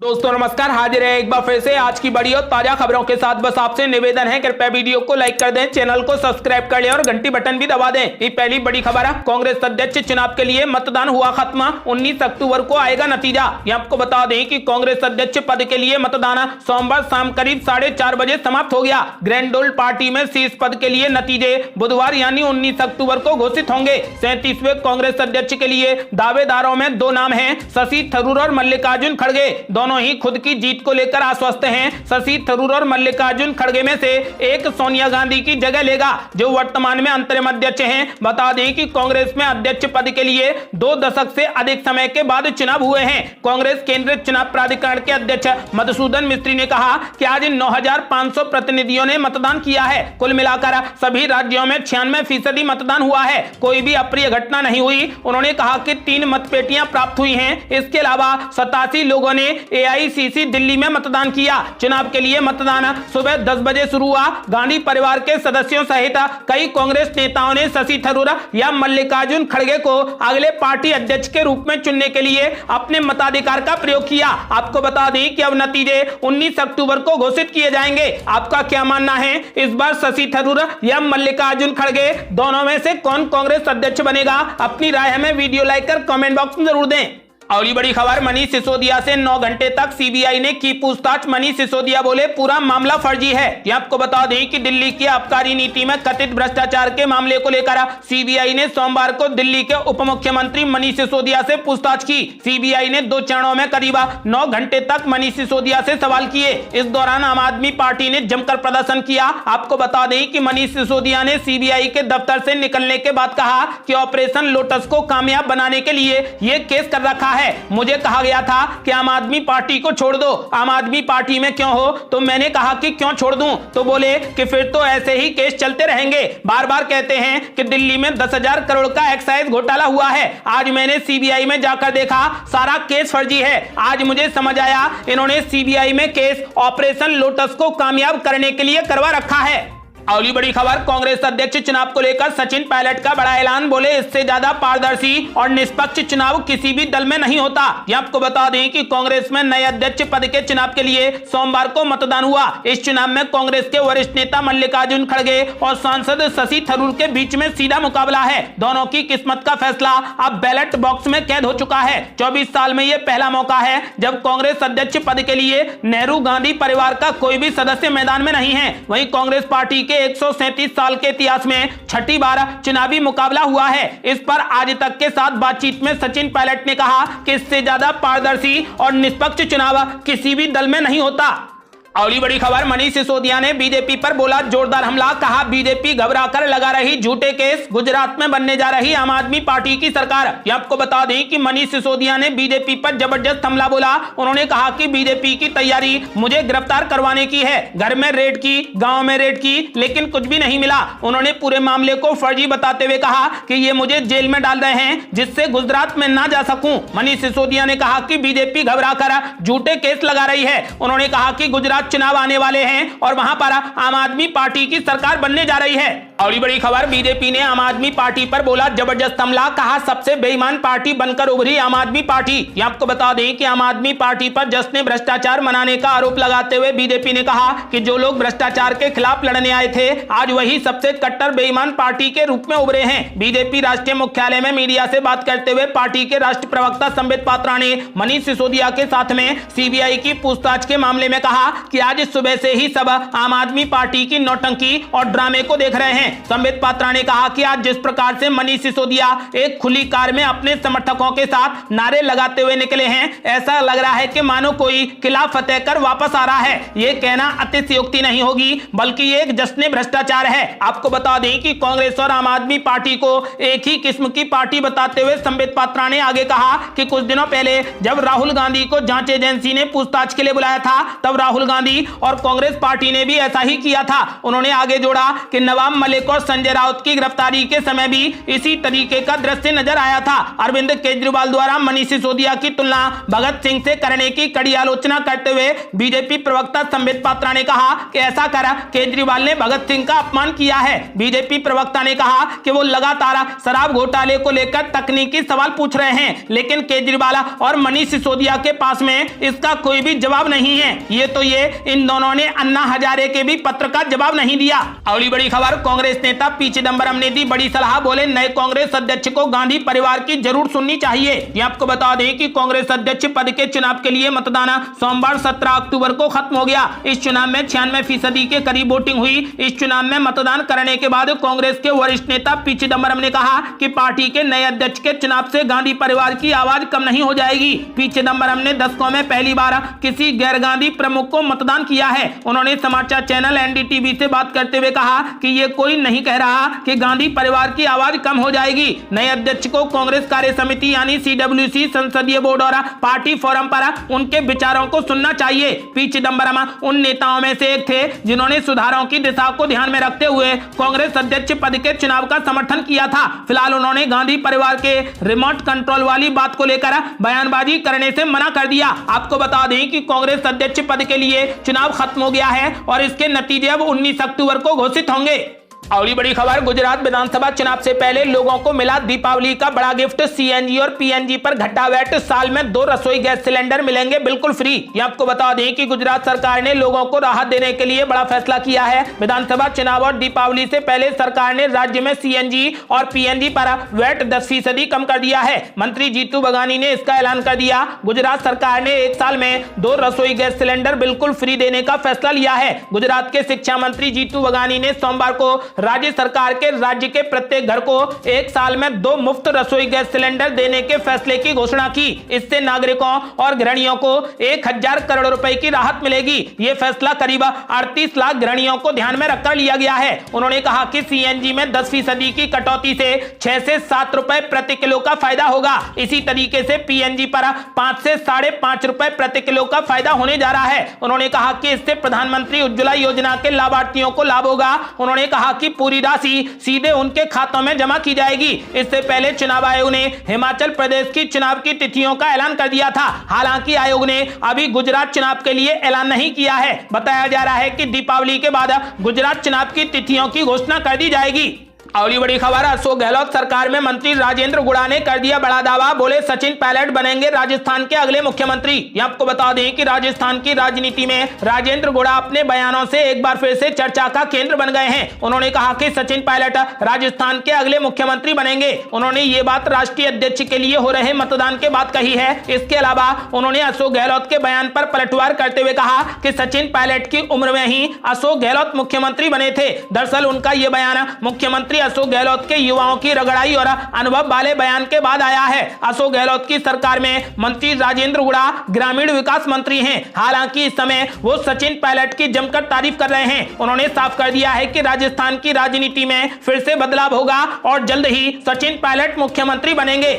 दोस्तों नमस्कार, हाजिर है एक बार फिर से आज की बड़ी और ताजा खबरों के साथ। बस आपसे निवेदन है, कृपया वीडियो को लाइक कर दें, चैनल को सब्सक्राइब कर लें और घंटी बटन भी दबा दें। ये पहली बड़ी खबर है। कांग्रेस अध्यक्ष चुनाव के लिए मतदान हुआ खत्म, 19 अक्टूबर को आएगा नतीजा। ये आपको बता दें कि कांग्रेस अध्यक्ष पद के लिए मतदान सोमवार शाम करीब 4:30 बजे समाप्त हो गया। ग्रैंड ओल्ड पार्टी में शीर्ष पद के लिए नतीजे बुधवार यानी 19 अक्टूबर को घोषित होंगे। 37वें कांग्रेस अध्यक्ष के लिए दावेदारों में दो नाम है, शशि थरूर और मल्लिकार्जुन खड़गे। दोनों ही खुद की जीत को लेकर आश्वस्त हैं। शशि थरूर और मल्लिकार्जुन खड़गे में से एक सोनिया गांधी की जगह लेगा, जो वर्तमान में अंतरिम अध्यक्ष हैं। बता दें कि कांग्रेस में अध्यक्ष पद के लिए 2 दशक से अधिक समय के बाद चुनाव हुए हैं। कांग्रेस केंद्रीय चुनाव प्राधिकरण के अध्यक्ष मधुसूदन मिस्त्री ने कहा कि आज 9,500 प्रतिनिधियों ने मतदान किया है। कुल मिलाकर सभी राज्यों में 96% मतदान हुआ है। कोई भी अप्रिय घटना नहीं हुई। उन्होंने कहा कि 3 मतपेटियां प्राप्त हुई हैं। इसके अलावा 87 लोगों ने AICC दिल्ली में मतदान किया। चुनाव के लिए मतदान सुबह 10 बजे शुरू हुआ। गांधी परिवार के सदस्यों सहित कई कांग्रेस नेताओं ने शशि थरूर या मल्लिकार्जुन खड़गे को अगले पार्टी अध्यक्ष के रूप में चुनने के लिए अपने मताधिकार का प्रयोग किया। आपको बता दें कि अब नतीजे 19 अक्टूबर को घोषित किए जाएंगे। आपका क्या मानना है, इस बार शशि थरूर या मल्लिकार्जुन खड़गे दोनों में से कौन कांग्रेस अध्यक्ष बनेगा? अपनी राय हमें वीडियो लाइक कर कमेंट बॉक्स में जरूर दें। अगली बड़ी खबर, मनीष सिसोदिया से 9 घंटे तक सीबीआई ने की पूछताछ। मनीष सिसोदिया बोले पूरा मामला फर्जी है। ये आपको बता दें कि दिल्ली की आबकारी नीति में कथित भ्रष्टाचार के मामले को लेकर सीबीआई ने सोमवार को दिल्ली के उप मुख्यमंत्री मनीष सिसोदिया से पूछताछ की। सीबीआई ने 2 चरणों में करीब 9 घंटे तक मनीष सिसोदिया से सवाल किए। इस दौरान आम आदमी पार्टी ने जमकर प्रदर्शन किया। आपको बता दें कि मनीष सिसोदिया ने सीबीआई के दफ्तर से निकलने के बाद कहा कि ऑपरेशन लोटस को कामयाब बनाने के लिए ये केस कर रखा है। मुझे कहा गया था कि आम आदमी पार्टी को छोड़ दो, आम आदमी पार्टी में क्यों हो? तो मैंने कहा कि क्यों छोड़ दूं? तो बोले कि फिर तो ऐसे ही केस चलते रहेंगे। बार बार कहते हैं कि दिल्ली में 10,000 करोड़ का एक्साइज घोटाला हुआ है। आज मैंने सीबीआई में जाकर देखा, सारा केस फर्जी है। आज मुझे समझ आया, इन्होंने सीबीआई में केस ऑपरेशन लोटस को कामयाब करने के लिए करवा रखा है। अगली बड़ी खबर, कांग्रेस अध्यक्ष चुनाव को लेकर सचिन पायलट का बड़ा ऐलान। बोले इससे ज्यादा पारदर्शी और निष्पक्ष चुनाव किसी भी दल में नहीं होता। ये आपको बता दें कि कांग्रेस में नए अध्यक्ष पद के चुनाव के लिए सोमवार को मतदान हुआ। इस चुनाव में कांग्रेस के वरिष्ठ नेता मल्लिकार्जुन खड़गे और सांसद शशि थरूर के बीच में सीधा मुकाबला है। दोनों की किस्मत का फैसला अब बैलेट बॉक्स में कैद हो चुका है। 24 साल में यह पहला मौका है जब कांग्रेस अध्यक्ष पद के लिए नेहरू गांधी परिवार का कोई भी सदस्य मैदान में नहीं है। वहीं कांग्रेस पार्टी के 137 साल के इतिहास में छठी बार चुनावी मुकाबला हुआ है। इस पर आज तक के साथ बातचीत में सचिन पायलट ने कहा कि इससे ज्यादा पारदर्शी और निष्पक्ष चुनाव किसी भी दल में नहीं होता। अगली बड़ी खबर, मनीष सिसोदिया ने बीजेपी पर बोला जोरदार हमला। कहा बीजेपी घबराकर लगा रही झूठे केस, गुजरात में बनने जा रही आम आदमी पार्टी की सरकार। ये आपको बता दें कि मनीष सिसोदिया ने बीजेपी पर जबरदस्त हमला बोला। उन्होंने कहा कि बीजेपी की तैयारी मुझे गिरफ्तार करवाने की है। घर में रेड की, गांव में रेड की, लेकिन कुछ भी नहीं मिला। उन्होंने पूरे मामले को फर्जी बताते हुए कहा कि ये मुझे जेल में डाल रहे हैं जिससे गुजरात में ना जा सकूं। मनीष सिसोदिया ने कहा कि बीजेपी घबराकर झूठे केस लगा रही है। उन्होंने कहा कि गुजरात चुनाव आने वाले हैं और वहां पर आम आदमी पार्टी की सरकार बनने जा रही है। अगली बड़ी खबर, बीजेपी ने आम आदमी पार्टी पर बोला जबरदस्त हमला। कहा सबसे बेईमान पार्टी बनकर उभरी आम आदमी पार्टी। ये आपको बता दें कि आम आदमी पार्टी पर जश्न भ्रष्टाचार मनाने का आरोप लगाते हुए बीजेपी ने कहा कि जो लोग भ्रष्टाचार के खिलाफ लड़ने आए थे आज वही सबसे कट्टर बेईमान पार्टी के रूप में उभरे हैं। बीजेपी राष्ट्रीय मुख्यालय में मीडिया से बात करते हुए पार्टी के राष्ट्रीय प्रवक्ता संबित पात्रा ने मनीष सिसोदिया के साथ में सीबीआई की पूछताछ के मामले में कहा कि आज सुबह से ही सब आम आदमी पार्टी की नौटंकी और ड्रामे को देख रहे हैं। संबित पात्रा ने कहा कि आज जिस प्रकार से मनीष सिसोदिया एक खुली कार में अपने समर्थकों के साथ नारे लगाते हुए निकले हैं, ऐसा लग रहा है कि मानो कोई किला फतेह कर वापस आ रहा है। ये कहना अतिशयोक्ति नहीं होगी, बल्कि ये एक जश्न भ्रष्टाचार है। आपको बता दें कि कांग्रेस और आम आदमी पार्टी को एक ही किस्म की पार्टी बताते हुए संबित पात्रा ने आगे कहा कि कुछ दिनों पहले जब राहुल गांधी को जांच एजेंसी ने पूछताछ के लिए बुलाया था, तब राहुल गांधी गांधी और कांग्रेस पार्टी ने भी ऐसा ही किया था। उन्होंने आगे जोड़ा कि नवाब मलिक और संजय राउत की गिरफ्तारी के समय भी इसी तरीके का दृश्य नजर आया था। अरविंद केजरीवाल द्वारा मनीष सिसोदिया की तुलना भगत सिंह से करने की कड़ी आलोचना करते हुए बीजेपी प्रवक्ता संबित पात्रा ने कहा कि ऐसा कर केजरीवाल ने भगत सिंह का अपमान किया है। बीजेपी प्रवक्ता ने कहा कि वो लगातार शराब घोटाले को लेकर तकनीकी सवाल पूछ रहे हैं, लेकिन केजरीवाल और मनीष सिसोदिया के पास में इसका कोई भी जवाब नहीं है। ये इन दोनों ने अन्ना हजारे के भी पत्र का जवाब नहीं दिया। अगली बड़ी खबर, कांग्रेस नेता पी चिदंबरम ने दी बड़ी सलाह, बोले नए कांग्रेस अध्यक्ष को गांधी परिवार की जरूर सुननी चाहिए। ये आपको बता दें कि कांग्रेस अध्यक्ष पद के चुनाव के लिए मतदान सोमवार 17 अक्टूबर को खत्म हो गया। इस चुनाव में 96% के करीब वोटिंग हुई। इस चुनाव में मतदान करने के बाद कांग्रेस के वरिष्ठ नेता पी चिदंबरम ने कहा कि पार्टी के नए अध्यक्ष के चुनाव से गांधी परिवार की आवाज कम नहीं हो जाएगी। पी चिदंबरम ने दशकों में पहली बार किसी गैर गांधी प्रमुख को मतदान किया है। उन्होंने समाचार चैनल एनडीटीवी से बात करते हुए कहा कि ये कोई नहीं कह रहा कि गांधी परिवार की आवाज कम हो जाएगी। नए अध्यक्ष को कांग्रेस कार्य समिति यानी सीडब्ल्यूसी, संसदीय बोर्ड और पार्टी फोरम पर उनके विचारों को सुनना चाहिए। पी चिदंबरम उन नेताओं में से एक थे जिन्होंने सुधारों की दिशा को ध्यान में रखते हुए कांग्रेस अध्यक्ष पद के चुनाव का समर्थन किया था। फिलहाल उन्होंने गांधी परिवार के रिमोट कंट्रोल वाली बात को लेकर बयानबाजी करने से मना कर दिया। आपको बता दें कि कांग्रेस अध्यक्ष पद के लिए चुनाव खत्म हो गया है और इसके नतीजे अब 19 अक्टूबर को घोषित होंगे। अगली बड़ी खबर, गुजरात विधानसभा चुनाव से पहले लोगों को मिला दीपावली का बड़ा गिफ्ट। सीएनजी और पीएनजी पर घटा वैट, साल में 2 रसोई गैस सिलेंडर मिलेंगे बिल्कुल फ्री। ये आपको बता दें कि गुजरात सरकार ने लोगों को राहत देने के लिए बड़ा फैसला किया है। विधानसभा चुनाव और दीपावली से पहले सरकार ने राज्य में सीएनजी और पीएनजी पर वैट 10% कम कर दिया है। मंत्री जीतू बघानी ने इसका ऐलान कर दिया। गुजरात सरकार ने एक साल में 2 रसोई गैस सिलेंडर बिल्कुल फ्री देने का फैसला लिया है। गुजरात के शिक्षा मंत्री जीतू बघानी ने सोमवार को राज्य सरकार के राज्य के प्रत्येक घर को एक साल में 2 मुफ्त रसोई गैस सिलेंडर देने के फैसले की घोषणा की। इससे नागरिकों और गृहिणियों को 1000 करोड़ रुपए की राहत मिलेगी। यह फैसला करीब 38 लाख गृहिणियों को ध्यान में रखकर लिया गया है। उन्होंने कहा कि सीएनजी में 10% की कटौती से 6 से 7 रुपए प्रति किलो का फायदा होगा। इसी तरीके से पीएनजी पर 5 से 5.5 रुपए प्रति किलो का फायदा होने जा रहा है। उन्होंने कहा कि इससे प्रधानमंत्री उज्ज्वला योजना के लाभार्थियों को लाभ होगा। उन्होंने कहा कि पूरी राशि सीधे उनके खातों में जमा की जाएगी। इससे पहले चुनाव आयोग ने हिमाचल प्रदेश की चुनाव की तिथियों का ऐलान कर दिया था। हालांकि आयोग ने अभी गुजरात चुनाव के लिए ऐलान नहीं किया है। बताया जा रहा है कि दीपावली के बाद गुजरात चुनाव की तिथियों की घोषणा कर दी जाएगी। अगली बड़ी खबर, अशोक गहलोत सरकार में मंत्री राजेंद्र गुड़ा ने कर दिया बड़ा दावा, बोले सचिन पायलट बनेंगे राजस्थान के अगले मुख्यमंत्री। ये आपको बता दें कि राजस्थान की राजनीति में राजेंद्र गुड़ा अपने बयानों से एक बार फिर से चर्चा का केंद्र बन गए हैं। उन्होंने कहा कि सचिन पायलट राजस्थान के अगले मुख्यमंत्री बनेंगे। उन्होंने ये बात राष्ट्रीय अध्यक्ष के लिए हो रहे मतदान के बाद कही है। इसके अलावा उन्होंने अशोक गहलोत के बयान पर पलटवार करते हुए कहा कि सचिन पायलट की उम्र में ही अशोक गहलोत मुख्यमंत्री बने थे। दरअसल उनका यह बयान मुख्यमंत्री अशोक गहलोत के युवाओं की रगड़ाई और अनुभव वाले बयान के बाद आया है। अशोक गहलोत की सरकार में मंत्री राजेंद्र गुड़ा ग्रामीण विकास मंत्री हैं। हालांकि इस समय वो सचिन पायलट की जमकर तारीफ कर रहे हैं। उन्होंने साफ कर दिया है कि राजस्थान की राजनीति में फिर से बदलाव होगा और जल्द ही सचिन पायलट मुख्यमंत्री बनेंगे।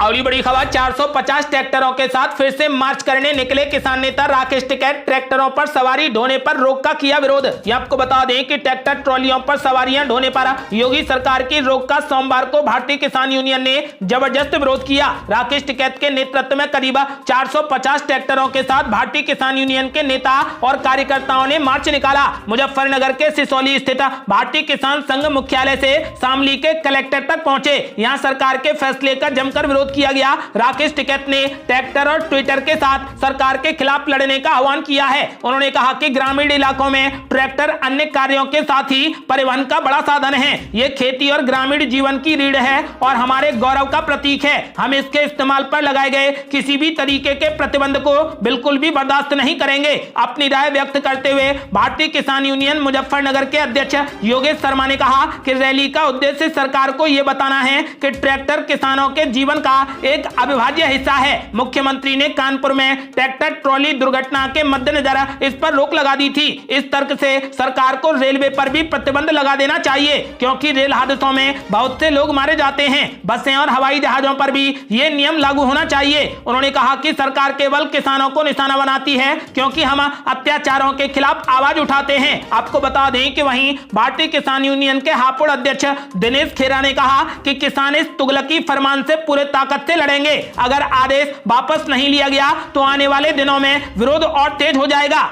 अगली बड़ी खबर, 450 ट्रैक्टरों के साथ फिर से मार्च करने निकले किसान नेता राकेश टिकैत। ट्रैक्टरों पर सवारी ढोने पर रोक का किया विरोध। ये आपको बता दें कि ट्रैक्टर ट्रॉलियों पर सवारियां ढोने पर योगी सरकार की रोक का सोमवार को भारतीय किसान यूनियन ने जबरदस्त विरोध किया। राकेश टिकैत के नेतृत्व में करीब 450 ट्रैक्टरों के साथ भारतीय किसान यूनियन के नेता और कार्यकर्ताओं ने मार्च निकाला। मुजफ्फरनगर के सिसोली स्थित भारतीय किसान संघ मुख्यालय से शामली के कलेक्टर तक पहुंचे। यहाँ सरकार के फैसले का जमकर विरोध किया गया। राकेश टिकैत ने ट्रैक्टर और ट्विटर के साथ सरकार के खिलाफ लड़ने का आह्वान किया है। उन्होंने कहा कि ग्रामीण इलाकों में ट्रैक्टर अन्य कार्यों के साथ ही परिवहन का बड़ा साधन है। ये खेती और ग्रामीण जीवन की रीढ़ है और हमारे गौरव का प्रतीक है। हम इसके इस्तेमाल पर लगाए गए किसी भी तरीके के प्रतिबंध को बिल्कुल भी बर्दाश्त नहीं करेंगे। अपनी राय व्यक्त करते हुए भारतीय किसान यूनियन मुजफ्फरनगर के अध्यक्ष योगेश शर्मा ने कहा कि रैली का उद्देश्य सरकार को यह बताना है कि ट्रैक्टर किसानों के जीवन का एक अविभाज्य हिस्सा है। मुख्यमंत्री ने कानपुर में ट्रैक्टर ट्रॉली दुर्घटना के मद्देनजर इस पर रोक लगा दी थी। इस तर्क से सरकार को रेलवे पर भी प्रतिबंध लगा देना चाहिए, क्योंकि रेल हादसों में बहुत से लोग मारे जाते हैं। बसें और हवाई जहाजों पर भी ये नियम लागू होना चाहिए। उन्होंने कहा कि सरकार केवल किसानों को निशाना बनाती है, क्योंकि हम अत्याचारों के खिलाफ आवाज उठाते हैं। आपको बता दें कि वहीं भारतीय किसान यूनियन के हापुड़ अध्यक्ष दिनेश खेरा ने कहा कि किसान इस तुगलकी फरमान से पूरे ताकत से लड़ेंगे। अगर आदेश वापस नहीं लिया गया तो आने वाले दिनों में विरोध और तेज हो जाएगा।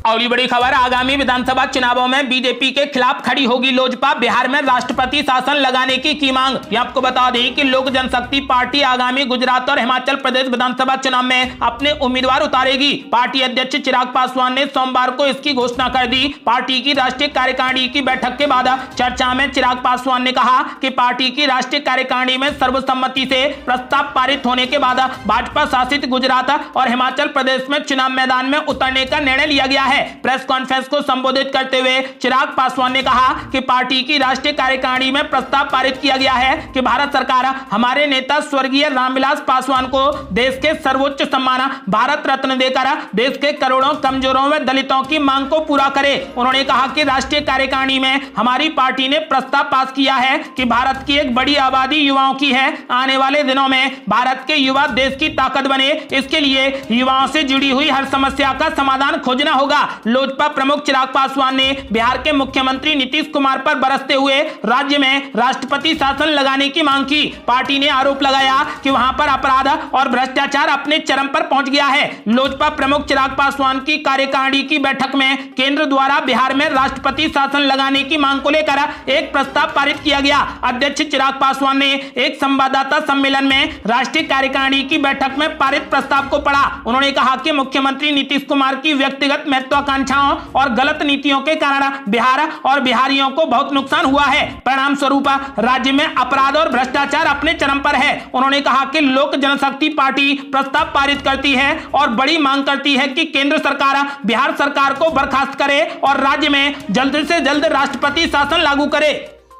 अगली बड़ी खबर, आगामी विधानसभा चुनावों में बीजेपी के खिलाफ खड़ी होगी लोजपा, बिहार में राष्ट्रपति शासन लगाने की मांग। ये आपको बता दें कि लोक जनशक्ति पार्टी आगामी गुजरात और हिमाचल प्रदेश विधानसभा चुनाव में अपने उम्मीदवार उतारेगी। पार्टी अध्यक्ष चिराग पासवान ने सोमवार को इसकी घोषणा कर दी। पार्टी की राष्ट्रीय कार्यकारिणी की बैठक के बाद चर्चा में चिराग पासवान ने कहा कि पार्टी की राष्ट्रीय कार्यकारिणी में सर्वसम्मति से प्रस्ताव पारित होने के बाद भाजपा शासित गुजरात और हिमाचल प्रदेश में चुनाव मैदान में उतरने का निर्णय लिया गया है। प्रेस कॉन्फ्रेंस को संबोधित करते हुए चिराग पासवान ने कहा कि पार्टी की राष्ट्रीय कार्यकारिणी में प्रस्ताव पारित किया गया है कि भारत सरकार हमारे नेता स्वर्गीय रामविलास पासवान को देश के सर्वोच्च सम्मान भारत रत्न देकर देश के करोड़ों कमजोरों व दलितों की मांग को पूरा करे। उन्होंने कहा कि राष्ट्रीय कार्यकारिणी में हमारी पार्टी ने प्रस्ताव पास किया है कि भारत की एक बड़ी आबादी युवाओं की है। आने वाले दिनों में भारत के युवा देश की ताकत बने, इसके लिए युवाओं से जुड़ी हुई हर समस्या का समाधान खोजना होगा। लोजपा प्रमुख चिराग पासवान ने बिहार के मुख्यमंत्री नीतीश कुमार पर बरसते हुए राज्य में राष्ट्रपति शासन लगाने की मांग की। पार्टी ने आरोप लगाया कि वहां पर अपराध और भ्रष्टाचार अपने चरम पर पहुंच गया है। लोजपा प्रमुख चिराग पासवान की कार्यकारिणी की बैठक में केंद्र द्वारा बिहार में राष्ट्रपति शासन लगाने की मांग को लेकर एक प्रस्ताव पारित किया गया। अध्यक्ष चिराग पासवान ने एक संवाददाता सम्मेलन में राष्ट्रीय कार्यकारिणी की बैठक में पारित प्रस्ताव को पढ़ा। उन्होंने कहा कि मुख्यमंत्री नीतीश कुमार की व्यक्तिगत महत्वाकांक्षाओं और गलत नीतियों के कारण बिहार और बिहारियों को बहुत नुकसान हुआ है। परिणाम स्वरूप राज्य में अपराध और भ्रष्टाचार अपने चरम पर है। उन्होंने कहा कि लोक जनशक्ति पार्टी प्रस्ताव पारित करती है और बड़ी मांग करती है कि केंद्र सरकार बिहार सरकार को बर्खास्त करे और राज्य में जल्द से जल्द राष्ट्रपति शासन लागू करे।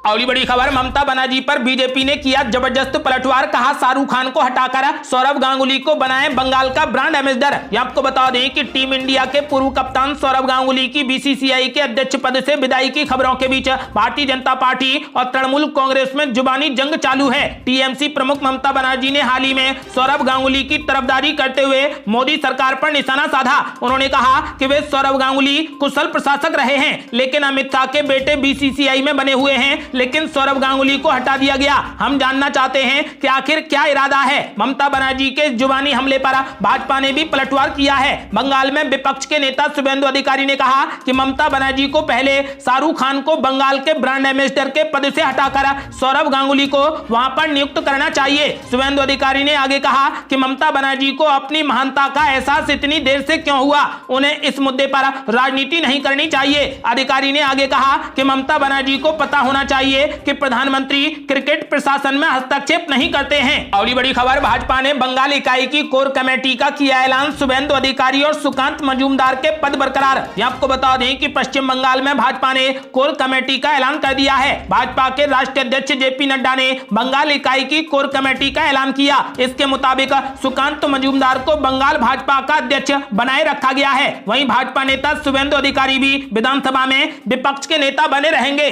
अगली बड़ी खबर, ममता बनर्जी पर बीजेपी ने किया जबरदस्त पलटवार, कहा शाहरुख खान को हटाकर सौरव गांगुली को बनाए बंगाल का ब्रांड एम्बेसडर। ये आपको बता दें कि टीम इंडिया के पूर्व कप्तान सौरव गांगुली की बीसीसीआई के अध्यक्ष पद से विदाई की खबरों के बीच भारतीय जनता पार्टी और तृणमूल कांग्रेस में जुबानी जंग चालू है। टीएमसी प्रमुख ममता बनर्जी ने हाल ही में सौरव गांगुली की तरफदारी करते हुए मोदी सरकार पर निशाना साधा। उन्होंने कहा कि वे सौरव गांगुली कुशल प्रशासक रहे हैं, लेकिन अमित शाह के बेटे बीसीसीआई में बने हुए हैं, लेकिन सौरव गांगुली को हटा दिया गया। हम जानना चाहते हैं कि आखिर क्या इरादा है। ममता बनर्जी के जुबानी हमले पर भाजपा ने भी पलटवार किया है। बंगाल में विपक्ष के नेता शुभेंदु अधिकारी ने कहा कि ममता बनर्जी को पहले शाहरुख खान को बंगाल के ब्रांड एम्बेसडर के पद से हटाकर सौरव गांगुली को वहां पर नियुक्त करना चाहिए। शुभेंदु अधिकारी ने आगे कहा कि ममता बनर्जी को अपनी महानता का एहसास इतनी देर से क्यों हुआ, उन्हें इस मुद्दे पर राजनीति नहीं करनी चाहिए। अधिकारी ने आगे कहा कि ममता बनर्जी को पता होना चाहिए कि प्रधानमंत्री क्रिकेट प्रशासन में हस्तक्षेप नहीं करते हैं। अगली बड़ी खबर, भाजपा ने बंगाल इकाई की कोर कमेटी का किया ऐलान, शुभेंदु अधिकारी और सुकांत मजूमदार के पद बरकरार। ये आपको बता दें कि पश्चिम बंगाल में भाजपा ने कोर कमेटी का ऐलान कर दिया है। भाजपा के राष्ट्रीय अध्यक्ष जेपी नड्डा ने बंगाल इकाई की कोर कमेटी का ऐलान किया। इसके मुताबिक सुकांत मजूमदार को बंगाल भाजपा का अध्यक्ष बनाए रखा गया है। वहीं भाजपा नेता शुभेंदु अधिकारी भी विधानसभा में विपक्ष के नेता बने रहेंगे।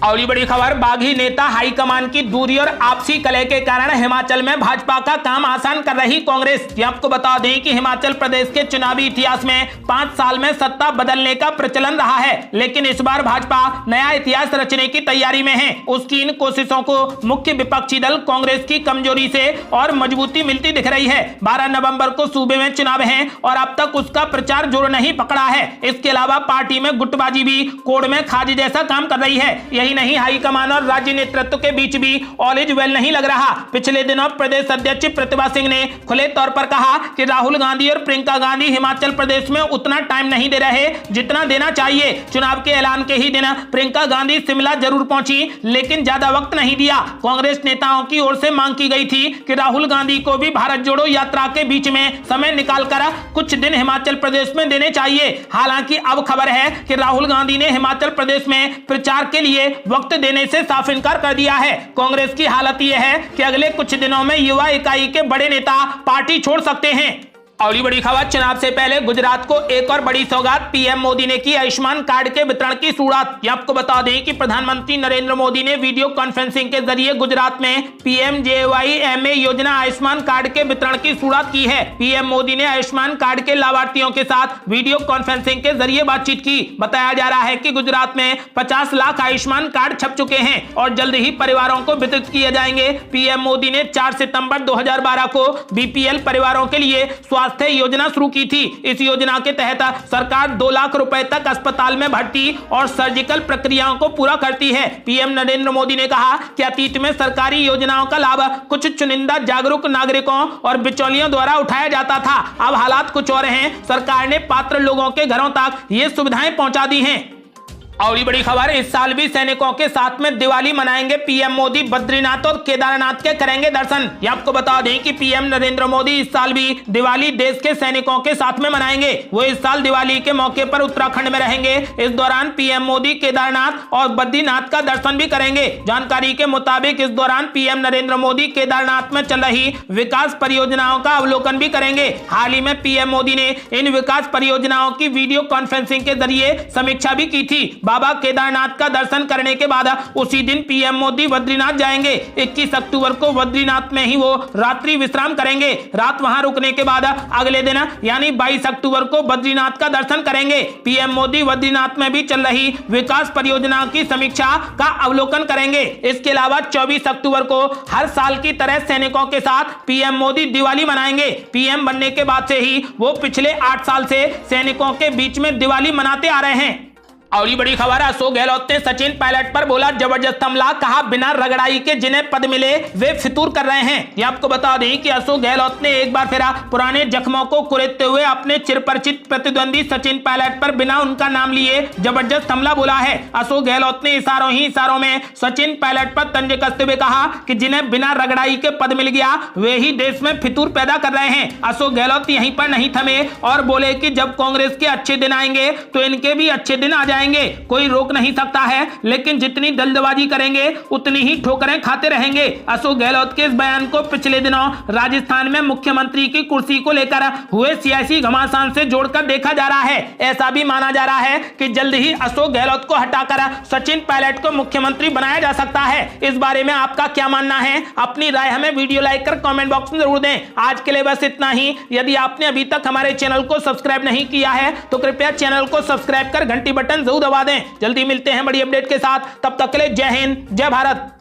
अगली बड़ी खबर, बागी नेता हाईकमान की दूरी और आपसी कलह के कारण हिमाचल में भाजपा का काम आसान कर रही कांग्रेस। ये आपको बता दें कि हिमाचल प्रदेश के चुनावी इतिहास में 5 साल में सत्ता बदलने का प्रचलन रहा है, लेकिन इस बार भाजपा नया इतिहास रचने की तैयारी में है। उसकी इन कोशिशों को मुख्य विपक्षी दल कांग्रेस की कमजोरी से और मजबूती मिलती दिख रही है। 12 नवंबर को सूबे में चुनाव है और अब तक उसका प्रचार जोर नहीं पकड़ा है। इसके अलावा पार्टी में गुटबाजी भी कोड़ में खाज जैसा काम कर रही है। नहीं, हाईकमान और राज्य नेतृत्व के बीच भी ऑल इज वेल नहीं लग रहा। पिछले दिनों प्रदेश अध्यक्ष प्रतिभा सिंह ने खुले तौर पर कहा कि राहुल गांधी और प्रियंका गांधी हिमाचल प्रदेश में उतना टाइम नहीं दे रहे जितना देना चाहिए। चुनाव के ऐलान के ही दिन प्रियंका गांधी शिमला जरूर पहुंची, लेकिन ज्यादा वक्त नहीं दिया। कांग्रेस नेताओं की ओर से मांग की गई थी कि राहुल गांधी को भी भारत जोड़ो यात्रा के बीच में समय निकालकर कुछ दिन हिमाचल प्रदेश में देने चाहिए। हालांकि अब खबर है कि राहुल गांधी ने हिमाचल प्रदेश में प्रचार के लिए वक्त देने से साफ इनकार कर दिया है। कांग्रेस की हालत यह है कि अगले कुछ दिनों में युवा इकाई के बड़े नेता पार्टी छोड़ सकते हैं। और ये बड़ी खबर, चुनाव से पहले गुजरात को एक और बड़ी सौगात, पीएम मोदी ने की आयुष्मान कार्ड के वितरण की शुरुआत। ये आपको बता दें कि प्रधानमंत्री नरेंद्र मोदी ने वीडियो कॉन्फ्रेंसिंग के जरिए गुजरात में PMJYMA योजना आयुष्मान कार्ड के वितरण की शुरुआत की है। पीएम मोदी ने आयुष्मान कार्ड के लाभार्थियों के साथ वीडियो कॉन्फ्रेंसिंग के जरिए बातचीत की। बताया जा रहा है कि गुजरात में 50 लाख आयुष्मान कार्ड छप चुके हैं और जल्द ही परिवारों को वितरित किए जाएंगे। पीएम मोदी ने 4 सितंबर 2012 को BPL परिवारों के लिए स्वास्थ्य योजना शुरू की थी। इस योजना के तहत सरकार 2 लाख रुपए तक अस्पताल में भर्ती और सर्जिकल प्रक्रियाओं को पूरा करती है। पीएम नरेंद्र मोदी ने कहा कि अतीत में सरकारी योजनाओं का लाभ कुछ चुनिंदा जागरूक नागरिकों और बिचौलियों द्वारा उठाया जाता था। अब हालात कुछ और हैं। सरकार ने पात्र लोगों के घरों तक ये सुविधाएं पहुंचा दी हैं। और ये बड़ी खबर, इस साल भी सैनिकों के साथ में दिवाली मनाएंगे पीएम मोदी। बद्रीनाथ और केदारनाथ के करेंगे दर्शन। ये आपको बता दें कि पीएम नरेंद्र मोदी इस साल भी दिवाली देश के सैनिकों के साथ में मनाएंगे। वो इस साल दिवाली के मौके पर उत्तराखंड में रहेंगे। इस दौरान पीएम मोदी केदारनाथ और बद्रीनाथ का दर्शन भी करेंगे। जानकारी के मुताबिक इस दौरान पीएम नरेंद्र मोदी केदारनाथ में चल रही विकास परियोजनाओं का अवलोकन भी करेंगे। हाल ही में पीएम मोदी ने इन विकास परियोजनाओं की वीडियो कॉन्फ्रेंसिंग के जरिए समीक्षा भी की थी। बाबा केदारनाथ का दर्शन करने के बाद उसी दिन पीएम मोदी बद्रीनाथ जाएंगे। 21 अक्टूबर को बद्रीनाथ में ही वो रात्रि विश्राम करेंगे। रात वहां रुकने के बाद अगले दिन यानी 22 अक्टूबर को बद्रीनाथ का दर्शन करेंगे। पीएम मोदी बद्रीनाथ में भी चल रही विकास परियोजनाओं की समीक्षा का अवलोकन करेंगे। इसके अलावा 24 अक्टूबर को हर साल की तरह सैनिकों के साथ पीएम मोदी दिवाली मनाएंगे। पीएम बनने के बाद से ही वो पिछले 8 साल से सैनिकों के बीच में दिवाली मनाते आ रहे हैं। और ये बड़ी खबर, अशोक गहलोत ने सचिन पायलट पर बोला जबरदस्त हमला। कहा बिना रगड़ाई के जिन्हें पद मिले वे फितूर कर रहे हैं। ये आपको बता दें कि अशोक गहलोत ने एक बार फिर पुराने जख्मों को कुरेदते हुए अपने चिरपरिचित प्रतिद्वंदी सचिन पायलट पर बिना उनका नाम लिए जबरदस्त हमला बोला है। अशोक गहलोत ने इशारों में सचिन पायलट पर तंज कसते हुए कहा कि जिन्हें बिना रगड़ाई के पद मिल गया वे ही देश में फितूर पैदा कर रहे हैं। अशोक गहलोत यहीं पर नहीं थमे और बोले कि जब कांग्रेस के अच्छे दिन आएंगे तो इनके भी अच्छे दिन आ जाएंगे। कोई रोक नहीं सकता है, लेकिन जितनी जल्दबाजी करेंगे उतनी ही ठोकरें खाते रहेंगे। अशोक गहलोत के इस बयान को पिछले दिनों राजस्थान में मुख्यमंत्री की कुर्सी को लेकर हुए सियासी घमासान से जोड़कर देखा जा रहा है। ऐसा भी माना जा रहा है कि जल्द ही अशोक गहलोत को हटाकर सचिन पायलट को मुख्यमंत्री बनाया जा सकता है। इस बारे में आपका क्या मानना है? अपनी राय हमें वीडियो लाइक कर कमेंट बॉक्स में जरूर दें। आज के लिए बस इतना ही। यदि आपने अभी तक हमारे चैनल को सब्सक्राइब नहीं किया है तो कृपया चैनल को सब्सक्राइब कर घंटी बटन जरूर दबा दें। जल्दी मिलते हैं बड़ी अपडेट के साथ। तब तक के लिए जय हिंद, जय भारत।